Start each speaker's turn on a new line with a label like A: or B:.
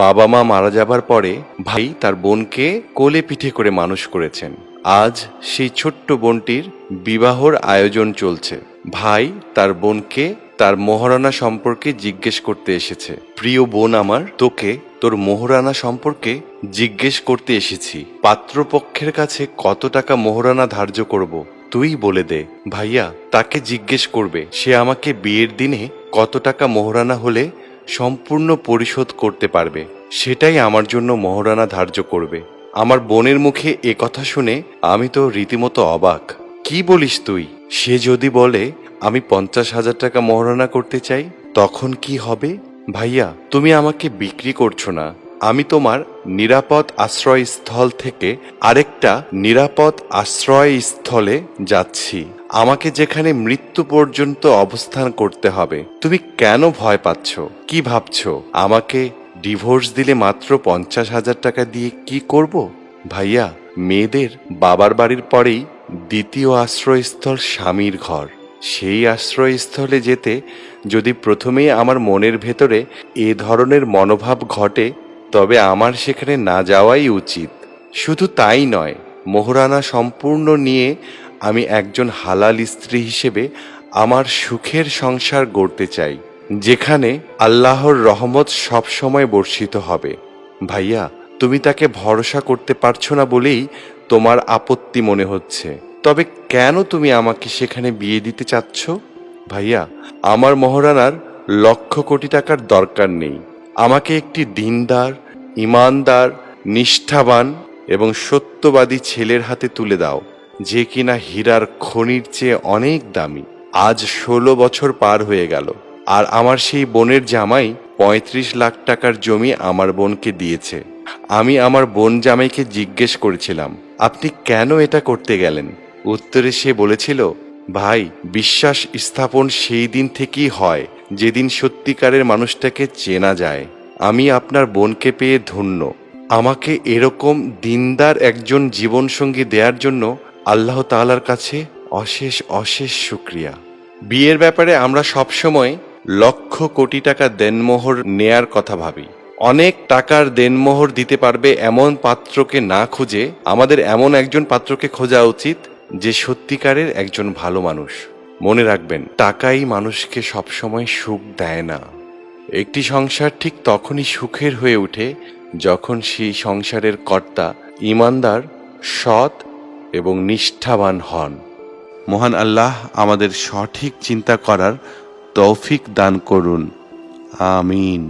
A: বাবা মা মারা যাবার পরে ভাই তার বোনকে কোলে পিঠে করে মানুষ করেছেন। আজ সেই ছোট্ট বোনটির বিবাহর আয়োজন চলছে। ভাই তার বোনকে তার মোহরানা সম্পর্কে জিজ্ঞেস করতে এসেছে। প্রিয় বোন আমার, তোকে তোর মোহরানা সম্পর্কে জিজ্ঞেস করতে এসেছি। পাত্রপক্ষের কাছে কত টাকা মোহরানা ধার্য করব তুই বলে দে। ভাইয়া তাকে জিজ্ঞেস করবে সে আমাকে বিয়ের দিনে কত টাকা মোহরানা হলে সম্পূর্ণ পরিশোধ করতে পারবে, সেটাই আমার জন্য মোহরানা ধার্য করবে। আমার বোনের মুখে এ কথা শুনে আমি তো রীতিমতো অবাক। কি বলিস তুই? সে যদি বলে আমি 50,000 টাকা মোহরানা করতে চাই, তখন কি হবে? ভাইয়া তুমি আমাকে বিক্রি করছো না, আমি তোমার নিরাপদ আশ্রয়স্থল থেকে আরেকটা নিরাপদ আশ্রয়স্থলে যাচ্ছি। আমাকে যেখানে মৃত্যু পর্যন্ত অবস্থান করতে হবে। তুমি কেন ভয় পাচ্ছ? কি ভাবছো আমাকে ডিভোর্স দিলে মাত্র 50,000 টাকা দিয়ে কি করব? ভাইয়া মেয়েদের বাবার বাড়ির পরেই দ্বিতীয় আশ্রয়স্থল স্বামীর ঘর। সেই আশ্রয়স্থলে যেতে যদি প্রথমেই আমার মনের ভেতরে এ ধরনের মনোভাব ঘটে, তবে আমার সেখানে না যাওয়াই উচিত। শুধু তাই নয়, মোহরানা সম্পূর্ণ নিয়ে আমি একজন হালাল স্ত্রী হিসেবে আমার সুখের সংসার গড়তে চাই, যেখানে আল্লাহর রহমত সবসময় বর্ষিত হবে। ভাইয়া তুমি তাকে ভরসা করতে পারছো না বলেই তোমার আপত্তি মনে হচ্ছে, তবে কেন তুমি আমাকে সেখানে বিয়ে দিতে চাচ্ছ? ভাইয়া আমার মোহরানার লক্ষ কোটি টাকার দরকার নেই। আমাকে একটি দিনদার, ইমানদার, নিষ্ঠাবান এবং সত্যবাদী ছেলের হাতে তুলে দাও, যে কিনা হীরার খনির চেয়ে অনেক দামি। আজ 16 বছর পার হয়ে গেল, আর আমার সেই বোনের জামাই 35 লাখ টাকার জমি আমার বোনকে দিয়েছে। আমি আমার বোন জামাইকে জিজ্ঞেস করেছিলাম, আপনি কেন এটা করতে গেলেন? উত্তরে সে বলেছিল, ভাই বিশ্বাস স্থাপন সেই দিন থেকেই হয় যেদিন সত্যিকারের মানুষটাকে চেনা যায়। আমি আপনার বোনকে পেয়ে ধন্য। আমাকে এরকম দিনদার একজন জীবনসঙ্গী দেওয়ার জন্য আল্লাহ তাআলার কাছে অশেষ অশেষ শুকরিয়া। বিয়ের ব্যাপারে আমরা সবসময় লক্ষ কোটি টাকা দেনমোহর নেয়ার কথা ভাবি। অনেক টাকার দেনমোহর দিতে পারবে এমন পাত্রকে না খুঁজে আমাদের এমন একজন পাত্রকে খোঁজা উচিত যে সত্যিকারের একজন ভালো মানুষ। মনে রাখবেন, টাকাই মানুষকে সবসময় সুখ দেয় না। একটি সংসার ঠিক তখনই সুখের হয়ে ওঠে যখন সেই সংসারের কর্তা ঈমানদার, সৎ এবং নিষ্ঠাবান হন। মহান আল্লাহ আমাদের সঠিক চিন্তা করার তৌফিক দান করুন। আমিন।